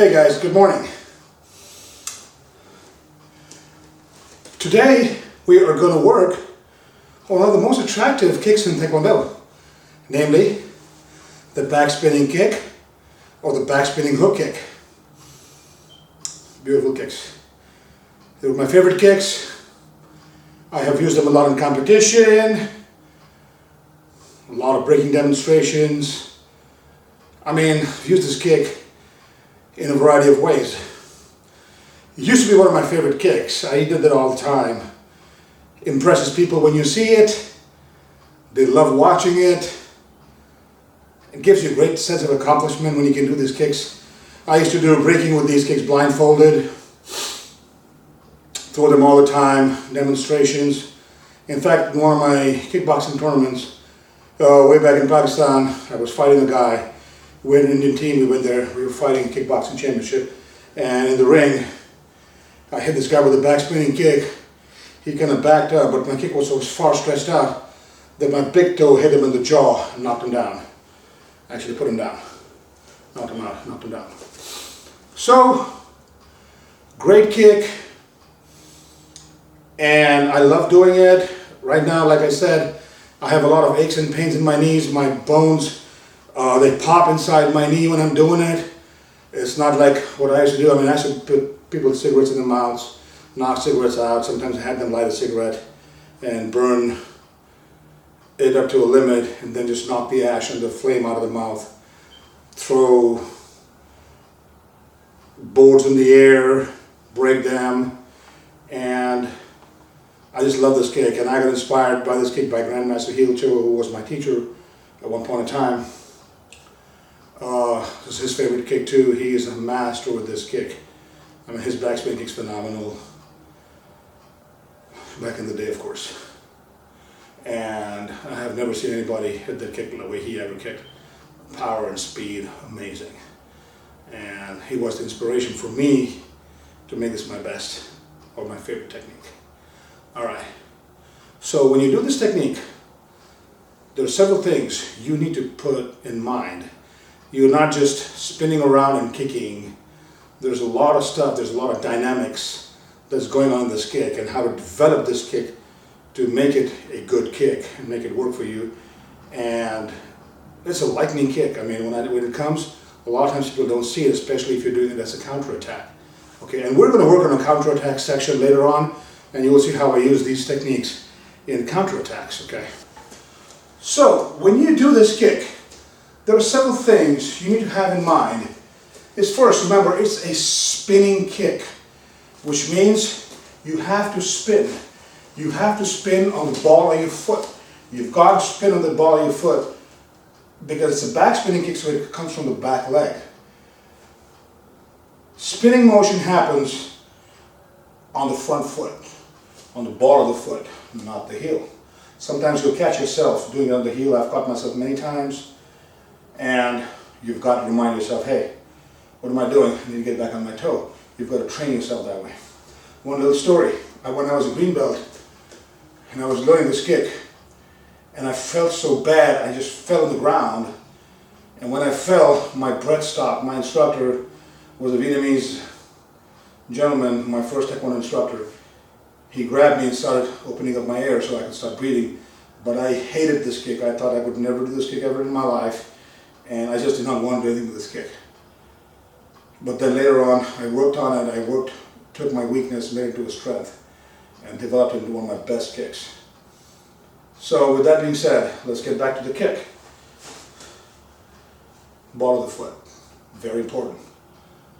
Hey guys, good morning. Today we are going to work on one of the most attractive kicks in Taekwondo, namely the back spinning kick or the back spinning hook kick. Beautiful kicks. They were my favorite kicks. I have used them a lot in competition, a lot of breaking demonstrations. I mean, I've used this kick in a variety of ways. It used to be one of my favorite kicks. I did that all the time. Impresses people when you see it. They love watching it. It gives you a great sense of accomplishment when you can do these kicks. I used to do breaking with these kicks blindfolded. Throw them all the time, demonstrations. In fact, in one of my kickboxing tournaments, way back in Pakistan, I was fighting a guy. We had an Indian team, we went there, we were fighting a kickboxing championship, and in the ring, I hit this guy with a back spinning kick. He kind of backed up, but my kick was so far stretched out that my big toe hit him in the jaw and knocked him down. Actually put him down. Knocked him out, knocked him down. So, great kick, and I love doing it. Right now, like I said, I have a lot of aches and pains in my knees, my bones. They pop inside my knee when I'm doing it. It's not like what I used to do. I mean, I used to put people cigarettes in their mouths, knock cigarettes out. Sometimes I had them light a cigarette and burn it up to a limit and then just knock the ash and the flame out of the mouth. Throw boards in the air, break them, and I just love this kick. And I got inspired by this kick by Grandmaster Javed Khan, who was my teacher at one point in time. This is his favorite kick too. He is a master with this kick. I mean, his backspin kick's phenomenal. Back in the day, of course. And I have never seen anybody hit that kick the way he ever kicked. Power and speed, amazing. And he was the inspiration for me to make this my best or my favorite technique. All right. So when you do this technique, there are several things you need to put in mind. You're not just spinning around and kicking. There's a lot of stuff, there's a lot of dynamics that's going on in this kick and how to develop this kick to make it a good kick and make it work for you. And it's a lightning kick. I mean, when it comes, a lot of times people don't see it, especially if you're doing it as a counterattack. Okay, and we're going to work on a counterattack section later on, and you will see how I use these techniques in counterattacks, okay? So, when you do this kick, there are several things you need to have in mind. First, remember, it's a spinning kick, which means you have to spin. You have to spin on the ball of your foot. You've got to spin on the ball of your foot because it's a back spinning kick, so it comes from the back leg. Spinning motion happens on the front foot, on the ball of the foot, not the heel. Sometimes you'll catch yourself doing it on the heel. I've caught myself many times. And you've got to remind yourself, hey, what am I doing? I need to get back on my toe. You've got to train yourself that way. One little story. When I was a green belt, and I was learning this kick, and I felt so bad, I just fell on the ground. And when I fell, my breath stopped. My instructor was a Vietnamese gentleman, my first Taekwondo instructor. He grabbed me and started opening up my air so I could start breathing. But I hated this kick. I thought I would never do this kick ever in my life. And I just did not want to do anything with this kick. But then later on, I worked on it. Took my weakness, made it into a strength, and developed it into one of my best kicks. So with that being said, let's get back to the kick. Ball of the foot, very important.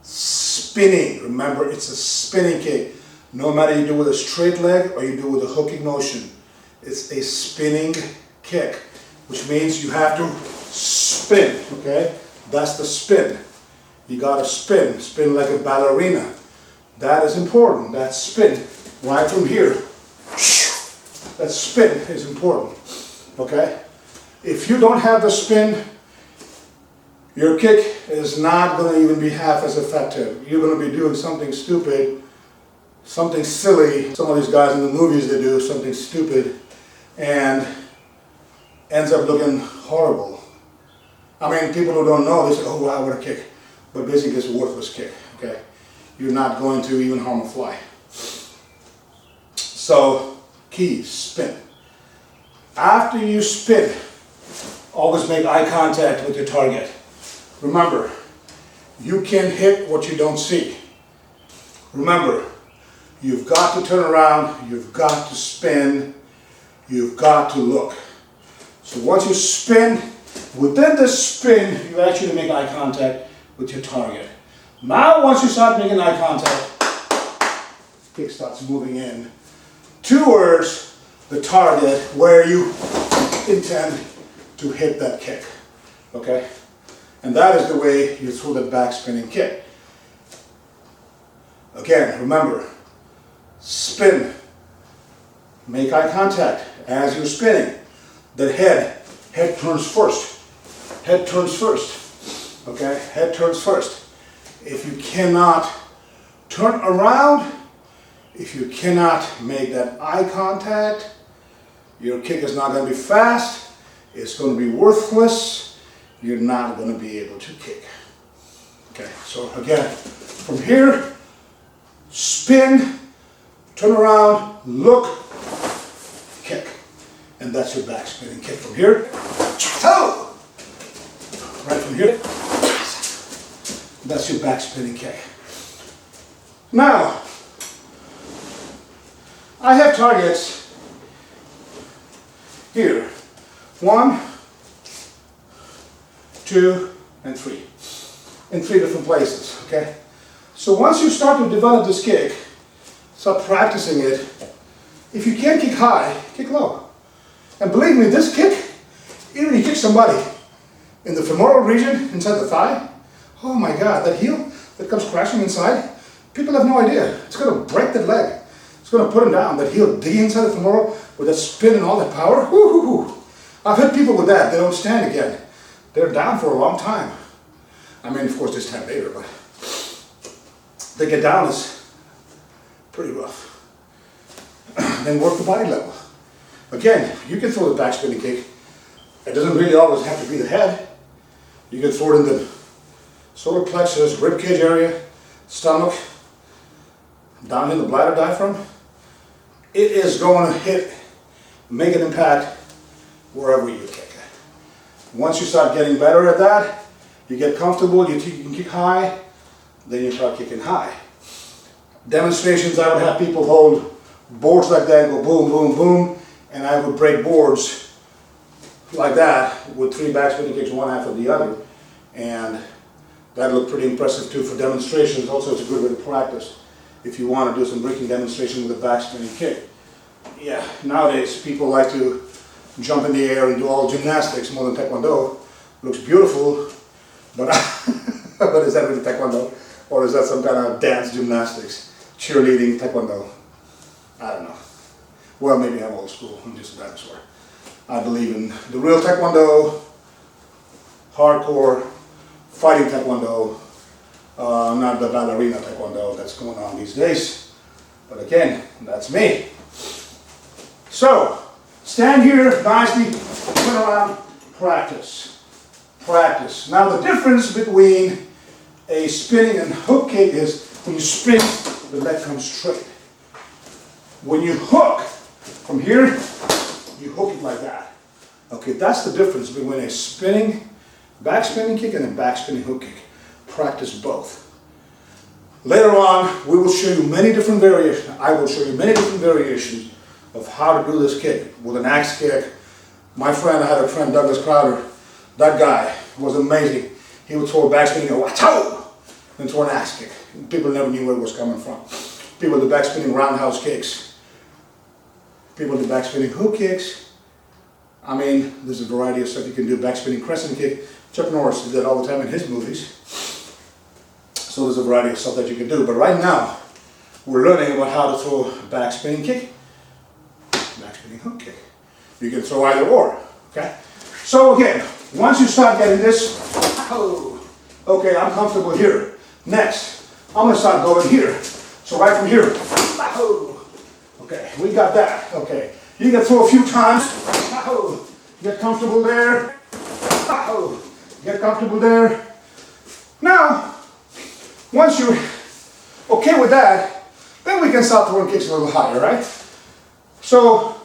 Spinning, remember it's a spinning kick. No matter you do with a straight leg or you do with a hooking motion, it's a spinning kick, which means you have to spin, okay? That's the spin. You gotta spin like a ballerina. That is important, that spin, right from here. That spin is important, okay? If you don't have the spin, your kick is not gonna even be half as effective. You're gonna be doing something stupid, something silly. Some of these guys in the movies, they do something stupid and ends up looking horrible. I mean, people who don't know, they say, oh wow, what a kick. but basically it's a worthless kick, okay? You're not going to even harm a fly. So, key, spin. After you spin, always make eye contact with your target. Remember, you can hit what you don't see. Remember, you've got to turn around, you've got to spin, you've got to look. So once you spin, within the spin, you actually make eye contact with your target. Now once you start making eye contact, kick starts moving in towards the target where you intend to hit that kick, okay? And that is the way you throw the back spinning kick. Again, remember, spin, make eye contact as you're spinning. The head turns first. Head turns first, okay? Head turns first. If you cannot turn around, if you cannot make that eye contact, your kick is not going to be fast, it's going to be worthless, you're not going to be able to kick. Okay, so again, from here, spin, turn around, look, kick. And that's your back spinning kick from here. Right from here. That's your back spinning kick. Now, I have targets here. 1, 2, and 3. In 3 different places, okay? So once you start to develop this kick, start practicing it, if you can't kick high, kick low. And believe me, this kick, even if you kick somebody in the femoral region, inside the thigh, oh my God, that heel that comes crashing inside, people have no idea. It's going to break that leg. It's going to put him down. That heel digging inside the femoral with that spin and all that power. Woo-hoo-hoo. I've hit people with that. They don't stand again. They're down for a long time. I mean, of course, they stand later, but they get down is pretty rough. Then work the body level. Again, you can throw the back spinning kick. It doesn't really always have to be the head. You can throw it in the solar plexus, rib cage area, stomach, down in the bladder diaphragm. It is going to hit, make an impact wherever you kick. Once you start getting better at that, you get comfortable, you can kick high, then you start kicking high. Demonstrations, I would have people hold boards like that, go boom, boom, boom, and I would break boards like that with 3 back spinning kicks, one after the other. And that looked pretty impressive too for demonstrations. Also, it's a good way to practice if you want to do some breaking demonstration with a back spinning kick. Yeah, nowadays people like to jump in the air and do all gymnastics more than Taekwondo. Looks beautiful, but, but is that really Taekwondo? Or is that some kind of dance gymnastics? Cheerleading Taekwondo? I don't know. Well, maybe I'm old school. I'm just a dinosaur. I believe in the real Taekwondo, hardcore, fighting Taekwondo, not the ballerina Taekwondo that's going on these days. But again, that's me. So, stand here nicely, turn around, practice. Practice. Now the difference between a spinning and hook kick is when you spin, the leg comes straight. When you hook from here, you hook it like that. Okay, that's the difference between a spinning, back spinning kick and a back spinning hook kick. Practice both. Later on, we will show you many different variations. I will show you many different variations of how to do this kick. With an axe kick, my friend, I had a friend, Douglas Crowder, that guy was amazing. He would throw a back spinning, go, "Wachoo!" and throw an axe kick. People never knew where it was coming from. People do back spinning roundhouse kicks. People do back spinning hook kicks. I mean, there's a variety of stuff you can do. Back spinning crescent kick. Chuck Norris did that all the time in his movies. So there's a variety of stuff that you can do. But right now, we're learning about how to throw a back spinning kick, back spinning hook kick. You can throw either or, okay? So again, once you start getting this, okay, I'm comfortable here. Next, I'm gonna start going here. So right from here, okay, we got that, okay. You can throw a few times, get comfortable there, get comfortable there. Now, Once you're okay with that, then we can start throwing kicks a little higher, right? So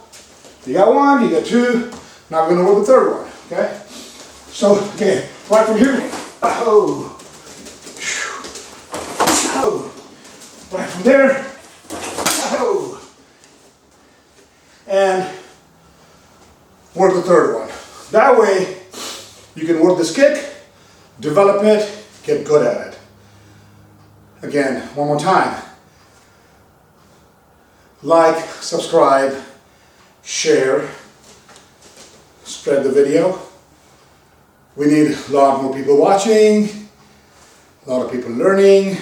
you got one, you got two, now we're gonna roll the third one, okay? So again, right from here, oh, oh, right from there, oh, and work the third one. That way, you can work this kick, develop it, get good at it. Again, one more time. Like, subscribe, share, spread the video. We need a lot more people watching, a lot of people learning.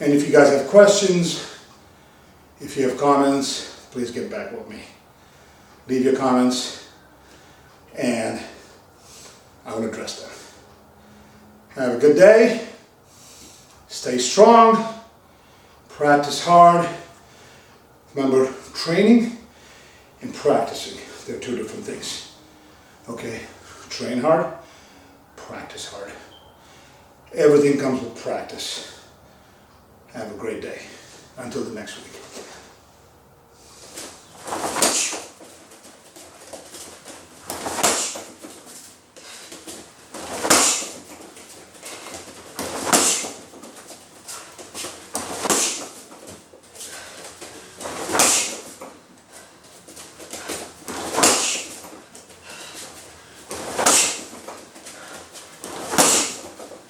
And if you guys have questions, if you have comments, please get back with me. Leave your comments and I will address them. Have a good day. Stay strong. Practice hard. Remember, training and practicing, they're two different things. Okay? Train hard, practice hard. Everything comes with practice. Have a great day. Until the next week.